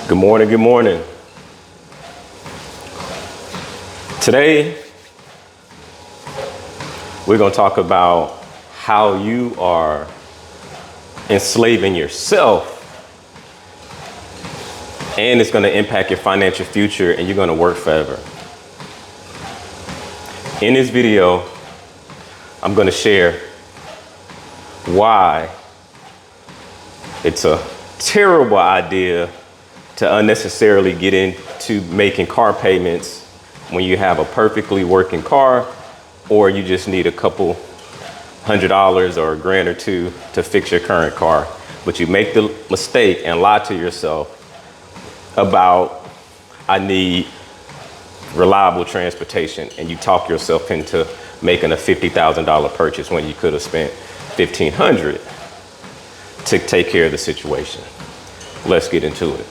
Good morning, good morning. Today, we're going to talk about how you are enslaving yourself, and it's going to impact your financial future, and you're going to work forever. In this video, I'm going to share why it's a terrible idea to unnecessarily get into making car payments when you have a perfectly working car, or you just need a couple $100 or $1,000 or $2 to fix your current car. But you make the mistake and lie to yourself about, I need reliable transportation, and you talk yourself into making a $50,000 purchase when you could have spent $1,500 to take care of the situation. Let's get into it.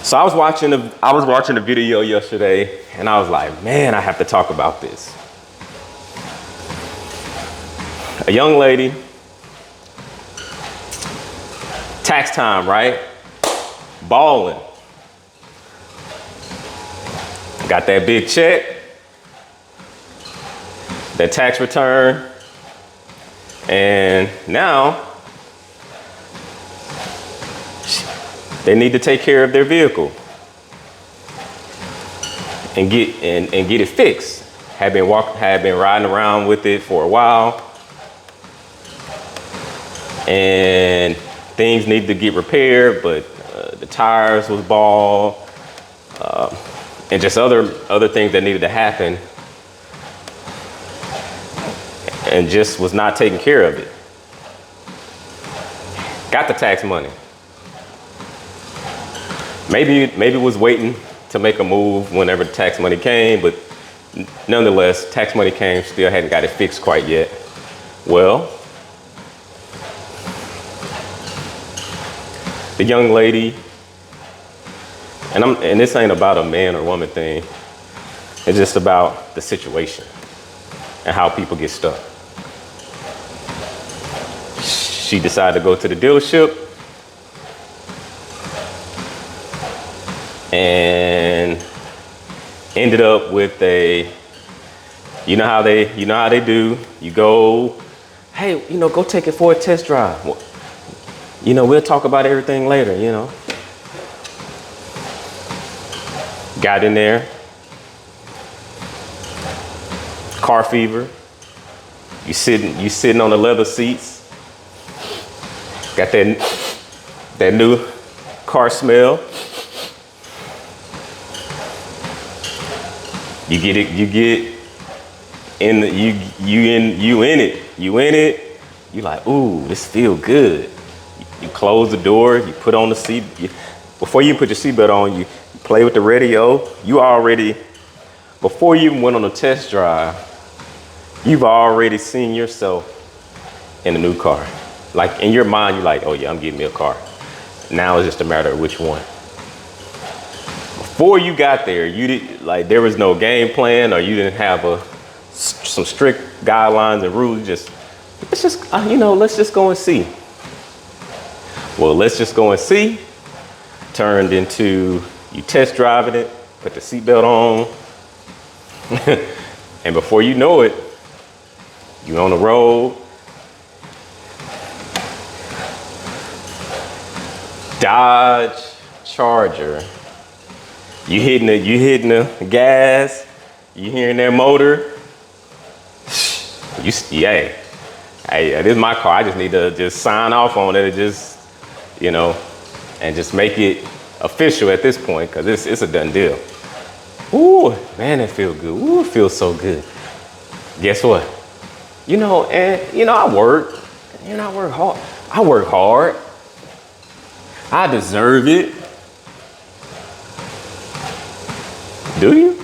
So I was watching a video yesterday, and I was like, man, I have to talk about this. A young lady, tax time, right? Balling. Got that big check, that tax return, and now they need to take care of their vehicle and get it fixed. Had been riding around with it for a while, and things need to get repaired, but the tires was bald, and just other things that needed to happen, and just was not taking care of it. Got the tax money. Maybe was waiting to make a move whenever the tax money came, but nonetheless, tax money came, still hadn't got it fixed quite yet. Well, the young lady, and this ain't about a man or woman thing, it's just about the situation and how people get stuck. She decided to go to the dealership and ended up with you know how they do. You go, hey, go take it for a test drive. Well, we'll talk about everything later, Got in there, car fever. You sitting on the leather seats. Got that new car smell. You get in it. You like, ooh, this feel good. You close the door, you put on the seat. Before you put your seatbelt on, you play with the radio. Before you even went on a test drive, you've already seen yourself in a new car. Like in your mind, you're like, oh yeah, I'm getting me a car. Now it's just a matter of which one. Before you got there, there was no game plan, or you didn't have some strict guidelines and rules. Let's just go and see. Well, let's just go and see turned into you test driving it, put the seatbelt on, and before you know it, you're on the road. Dodge Charger. You hitting the gas, you hearing that motor. Hey, this is my car. I just need to just sign off on it, and just make it official at this point, because it's a done deal. Ooh, man, it feels good. Ooh, it feels so good. Guess what? I work. I work hard. I work hard. I deserve it. Do you?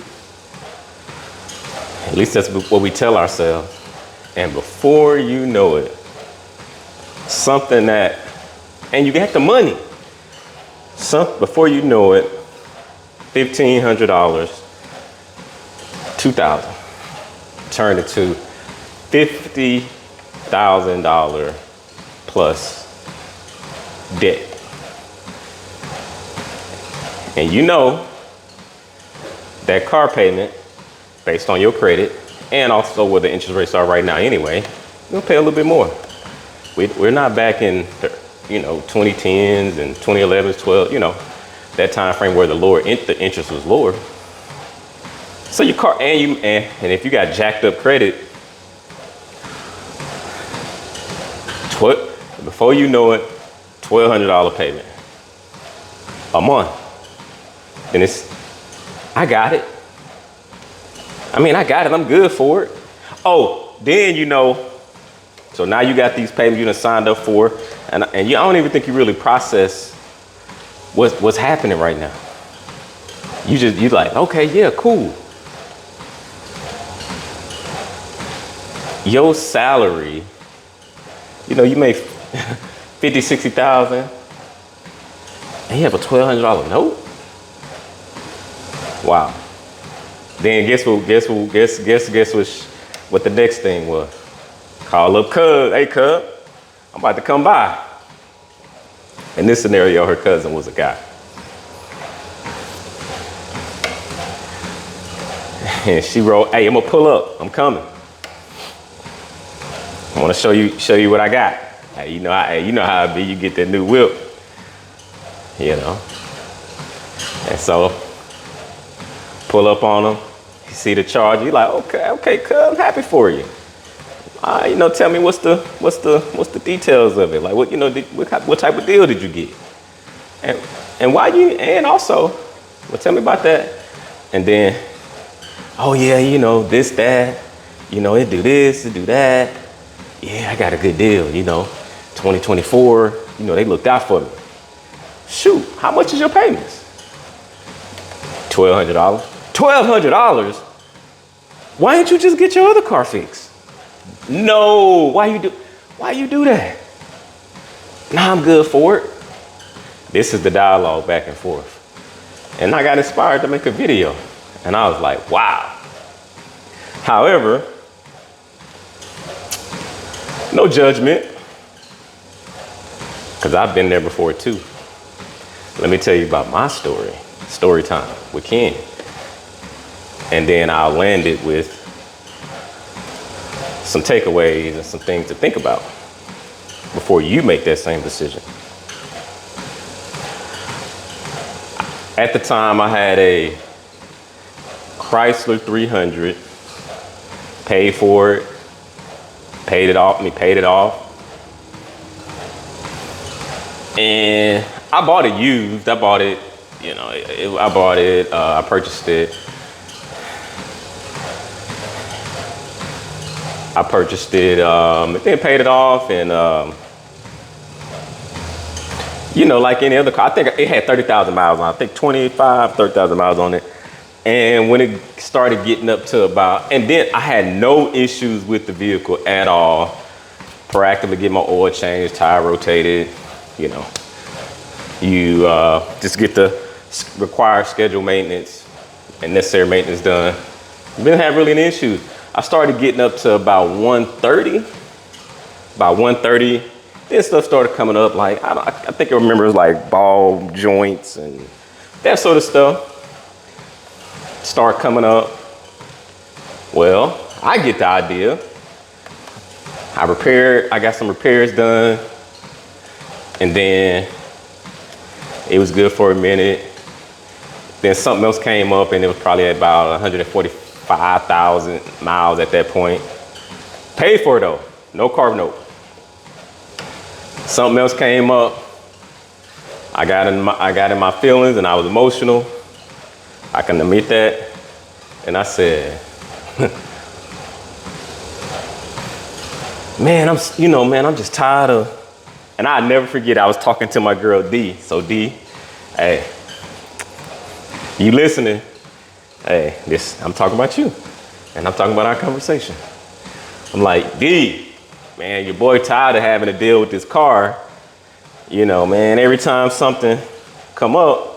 At least that's what we tell ourselves. And before you know it, and you got the money. Before you know it, $1,500, $2,000 turned into $50,000 plus debt. And you know that car payment, based on your credit, and also where the interest rates are right now anyway, you'll pay a little bit more. We're not back in the, 2010s and 2011s, 12, that time frame where the interest was lower. So your car, and if you got jacked up credit, before you know it, $1,200 payment a month. And I got it. I got it. I'm good for it. Oh, then so now you got these payments you done signed up for, and I don't even think you really process what's happening right now. You like, okay, yeah, cool. Your salary, you make 50, 60,000, and you have a $1,200 note. Wow. Then guess what the next thing was? Call up Cub. Hey, Cub, I'm about to come by. In this scenario, her cousin was a guy. And she wrote, hey, I'm gonna pull up. I'm coming. I wanna show you what I got. Hey, you know how it be. You get that new whip. And so pull up on them. You see the charge. You like, okay, cuz, I'm happy for you. Tell me what's the details of it. Like what type of deal did you get? And why and also, well, tell me about that. And then, oh yeah, this, that, it do this, it do that. Yeah, I got a good deal, 2024, they looked out for me. Shoot, how much is your payments? $1,200. $1,200? Why didn't you just get your other car fixed? No, why you do that? Nah, I'm good for it. This is the dialogue back and forth. And I got inspired to make a video. And I was like, wow. However, no judgment, because I've been there before too. Let me tell you about my story time with Ken. And then I'll land it with some takeaways and some things to think about before you make that same decision. At the time, I had a Chrysler 300, paid for it, paid it off. And I bought it used. I purchased it. And then paid it off, and like any other car, I think it had 30,000 miles on it. I think 30,000 miles on it. And when it started getting up to and then I had no issues with the vehicle at all. Proactively get my oil changed, tire rotated, you just get the required scheduled maintenance and necessary maintenance done. Didn't have really any issues. I started getting up to about 130. Then stuff started coming up, like, I think I remember it was like ball joints and that sort of stuff start coming up. Well, I get the idea. I got some repairs done, and then it was good for a minute. Then something else came up, and it was probably about 145,000 miles at that point. Paid for it though, no car note. Something else came up. I got in my feelings, and I was emotional. I can admit that. And I said, man, I'm just tired of, and I'll never forget, I was talking to my girl D. So D, hey, you listening? Hey, I'm talking about you, and I'm talking about our conversation. I'm like, D, man, your boy tired of having to deal with this car. Man, every time something come up,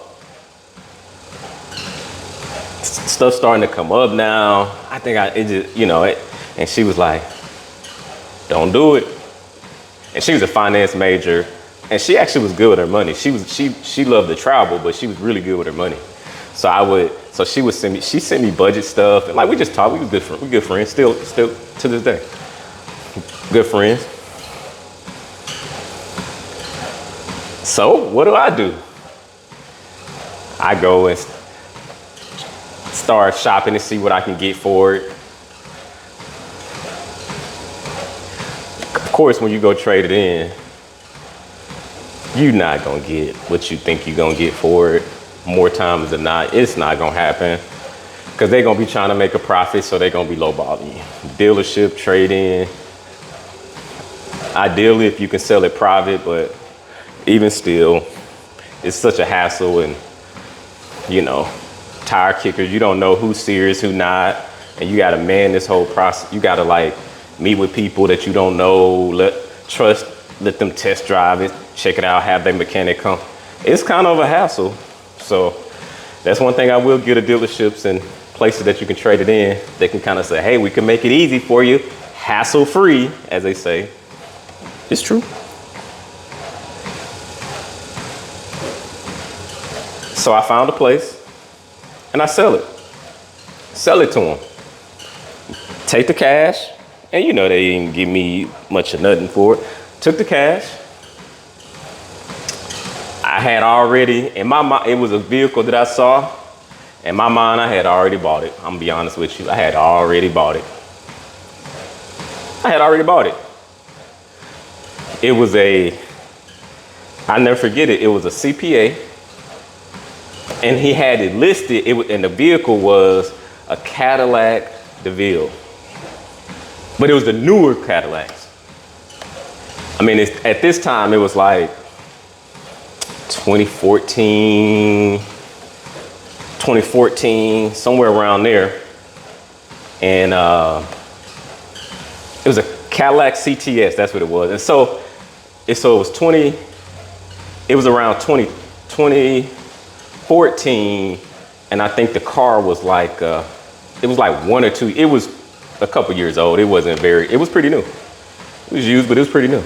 stuff's starting to come up now. I think and she was like, don't do it. And she was a finance major, And she actually was good with her money. She loved to travel, but she was really good with her money. So she sent me budget stuff, and like we just talked. We good friends, still to this day, good friends. So what do? I go and start shopping to see what I can get for it. Of course, when you go trade it in, you're not gonna get what you think you're gonna get for it. More times than not, it's not gonna happen because they're gonna be trying to make a profit, so they're gonna be lowballing you. Dealership, trade in. Ideally, if you can sell it private, but even still, it's such a hassle, and tire kickers, you don't know who's serious, who not, and you gotta man this whole process. You gotta like meet with people that you don't know, let them test drive it, check it out, have their mechanic come. It's kind of a hassle. So that's one thing I will give to dealerships and places that you can trade it in. They can kind of say, hey, we can make it easy for you, hassle free, as they say. It's true. So I found a place and I sell it to them. Take the cash, and they didn't give me much of nothing for it. Took the cash. I had already, in my mind, it was a vehicle that I saw. In my mind, I had already bought it. I'm gonna be honest with you. I had already bought it. It was I never forget it. It was a CPA. And he had it listed, and the vehicle was a Cadillac DeVille. But it was the newer Cadillacs. I mean, at this time, it was like 2014, somewhere around there. And it was a Cadillac CTS, that's what it was. And so it was around 2014, and I think the car was like, it was like 1 or 2, it was a couple years old. It was pretty new. It was used, but it was pretty new.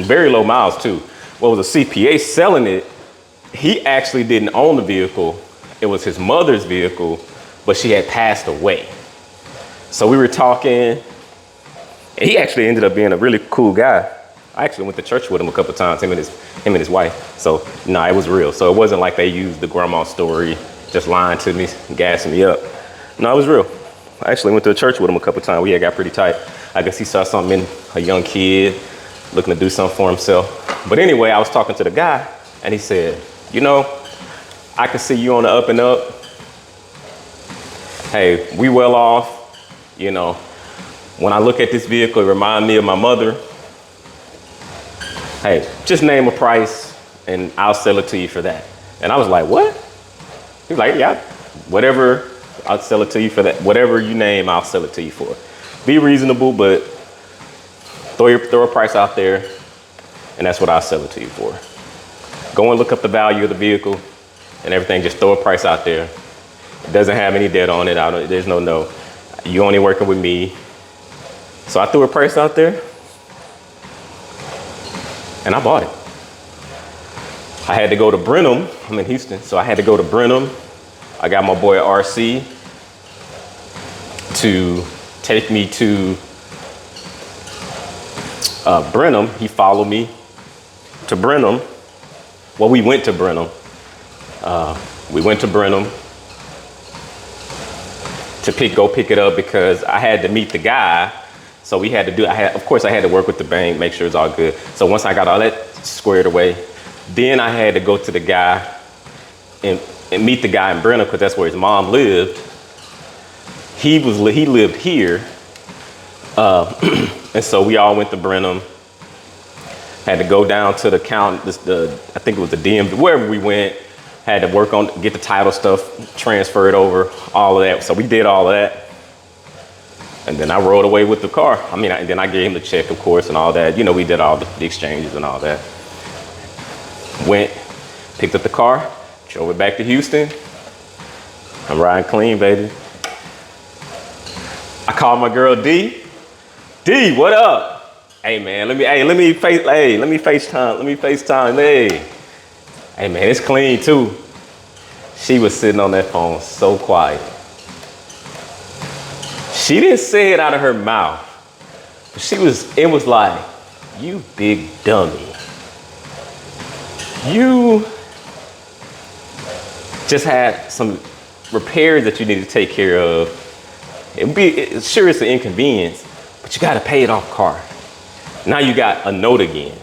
Very low miles too. What was a CPA selling it, he actually didn't own the vehicle. It was his mother's vehicle, but she had passed away. So we were talking, and he actually ended up being a really cool guy. I actually went to church with him a couple times, him and his wife. So no, it was real. So it wasn't like they used the grandma story, just lying to me, gassing me up. No, it was real. I actually went to church with him a couple times. We had got pretty tight. I guess he saw something in a young kid looking to do something for himself. But anyway, I was talking to the guy, and he said, I can see you on the up and up. Hey, we well off. When I look at this vehicle, it reminds me of my mother. Hey, just name a price and I'll sell it to you for that. And I was like, what? He was like, yeah, whatever, I'll sell it to you for that. Whatever you name, I'll sell it to you for. Be reasonable, but throw a price out there, and that's what I'll sell it to you for. Go and look up the value of the vehicle and everything. Just throw a price out there. It doesn't have any debt on it. There's no. You only working with me. So I threw a price out there, and I bought it. I had to go to Brenham. I'm in Houston, so I had to go to Brenham. I got my boy RC to take me to Brenham. He followed me to Brenham. Well, we went to Brenham. We went to Brenham to go pick it up because I had to meet the guy. So we had to of course I had to work with the bank, make sure it's all good. So once I got all that squared away, then I had to go to the guy and meet the guy in Brenham because that's where his mom lived. He lived here. And so we all went to Brenham. Had to go down to the I think it was the DMV, wherever we went. Had to get the title stuff transferred over, all of that. So we did all of that. And then I rode away with the car. And then I gave him the check, of course, and all that. We did all the exchanges and all that. Went, picked up the car, drove it back to Houston. I'm riding clean, baby. I called my girl D. D, what up? Hey man, let me FaceTime. Hey man, it's clean too. She was sitting on that phone so quiet. She didn't say it out of her mouth. It was like, you big dummy. You just had some repairs that you need to take care of. Sure, it's an inconvenience, but you got to pay it off car. Now you got a note again.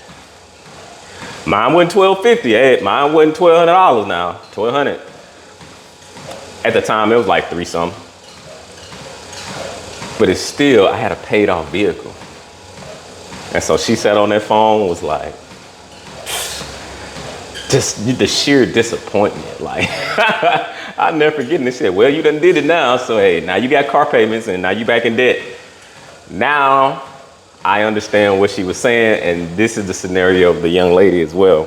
Mine wasn't $1,250. Hey, mine wasn't $1,200 now. $1,200. At the time, it was like three something. But it's still, I had a paid off vehicle. And so she sat on that phone, was like, just the sheer disappointment. Like, I'll never forget it. They said, well, you done did it now. So, hey, now you got car payments and now you back in debt. Now, I understand what she was saying. And this is the scenario of the young lady as well.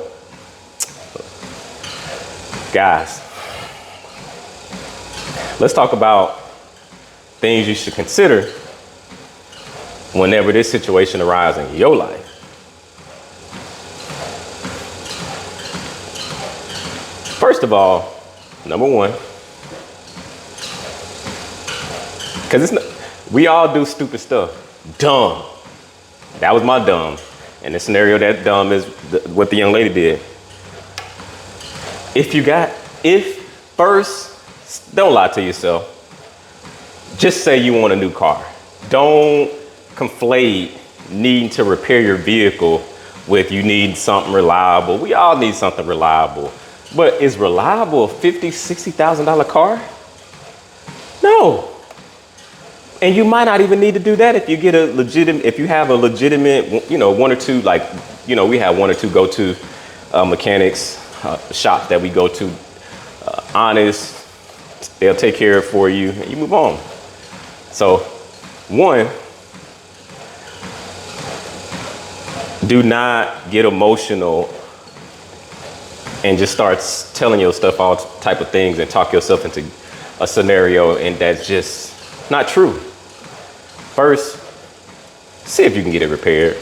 Guys, let's talk about things you should consider whenever this situation arises in your life. First of all, number one, because we all do stupid stuff. Dumb. That was my dumb. And the scenario, that dumb is what the young lady did. First, don't lie to yourself. Just say you want a new car. Don't conflate needing to repair your vehicle with you need something reliable. We all need something reliable. But is reliable a $50,000, $60,000 car? No. And you might not even need to do that if you have a legitimate, one or two, we have one or two go-to mechanics shops that we go to. Honest, they'll take care of it for you and you move on. So, one, do not get emotional and just start telling yourself all type of things and talk yourself into a scenario and that's just not true. First, see if you can get it repaired.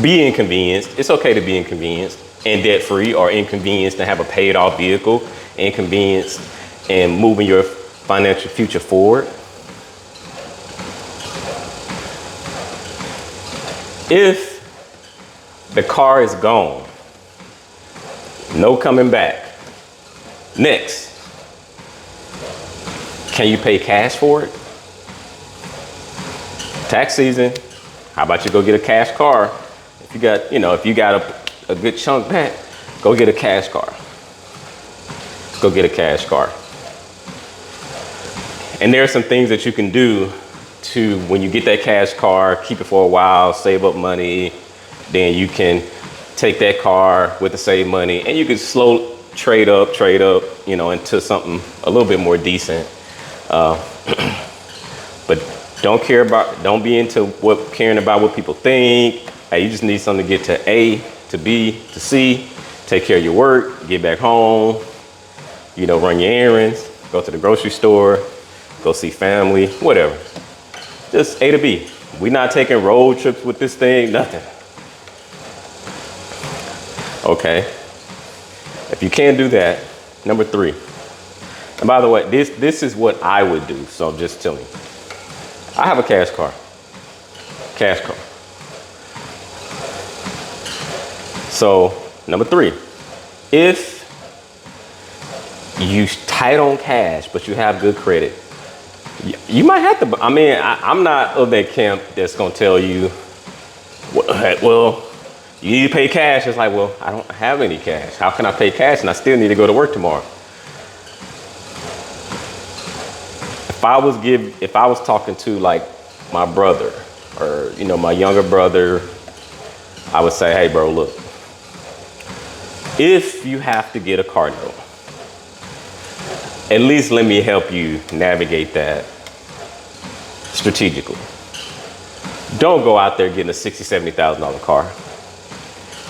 Be inconvenienced. It's okay to be inconvenienced and debt-free, or inconvenienced to have a paid-off vehicle, inconvenienced and moving your financial future forward. If the car is gone, no coming back. Next, can you pay cash for it? Tax season, how about you go get a cash car? If you got a good chunk back, go get a cash car. Go get a cash car. And there are some things that you can do to, when you get that cash car, keep it for a while, save up money, then you can take that car with the saved money and you can slow trade up, into something a little bit more decent. But don't be into caring about what people think. Hey, you just need something to get to A, to B, to C, take care of your work, get back home, run your errands, go to the grocery store, go see family, whatever. Just A to B. We're not taking road trips with this thing, nothing. Okay. If you can't do that, number three. And by the way, this is what I would do, so I'm just telling you. I have a cash car. Cash car. So, number three, if you tight on cash, but you have good credit, you might have to, I'm not of that camp that's going to tell you, well, you need to pay cash. It's like, well, I don't have any cash. How can I pay cash and I still need to go to work tomorrow? If I was talking to like my brother or, my younger brother, I would say, hey bro, look, if you have to get a car note, at least let me help you navigate that strategically. Don't go out there getting a $60,000, $70,000 car.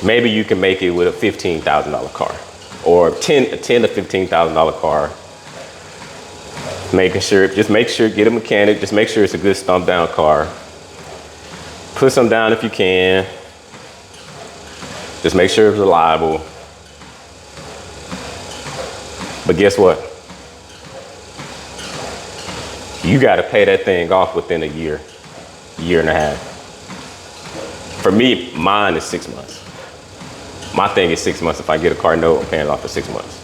Maybe you can make it with a $15,000 car or a $10,000 to $15,000 car. Just make sure, get a mechanic, just make sure it's a good stump down car. Put some down if you can. Just make sure it's reliable. But guess what? You got to pay that thing off within a year and a half. For me, mine is 6 months. My thing is 6 months. If I get a car note, I'm paying it off for 6 months.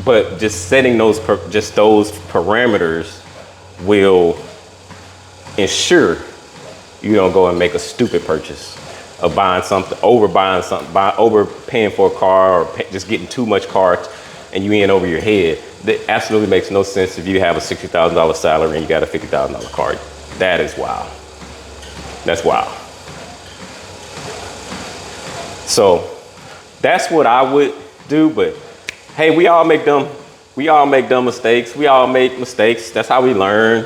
But just setting those parameters will ensure you don't go and make a stupid purchase of buying something, overpaying for a car, or just getting too much car and you in over your head. That absolutely makes no sense if you have a $60,000 salary and you got a $50,000 car. That is wild. That's wild. So that's what I would do. But hey, we all make dumb mistakes. We all make mistakes. That's how we learn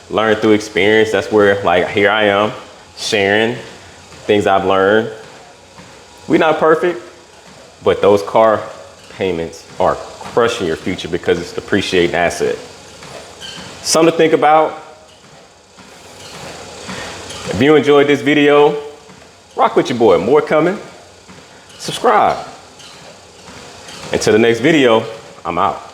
through experience. That's where, like, here I am sharing things I've learned. We're not perfect, but those car payments are crushing your future because it's a depreciating asset. Something to think about. If you enjoyed this video, rock with your boy. More coming. Subscribe. Until the next video, I'm out.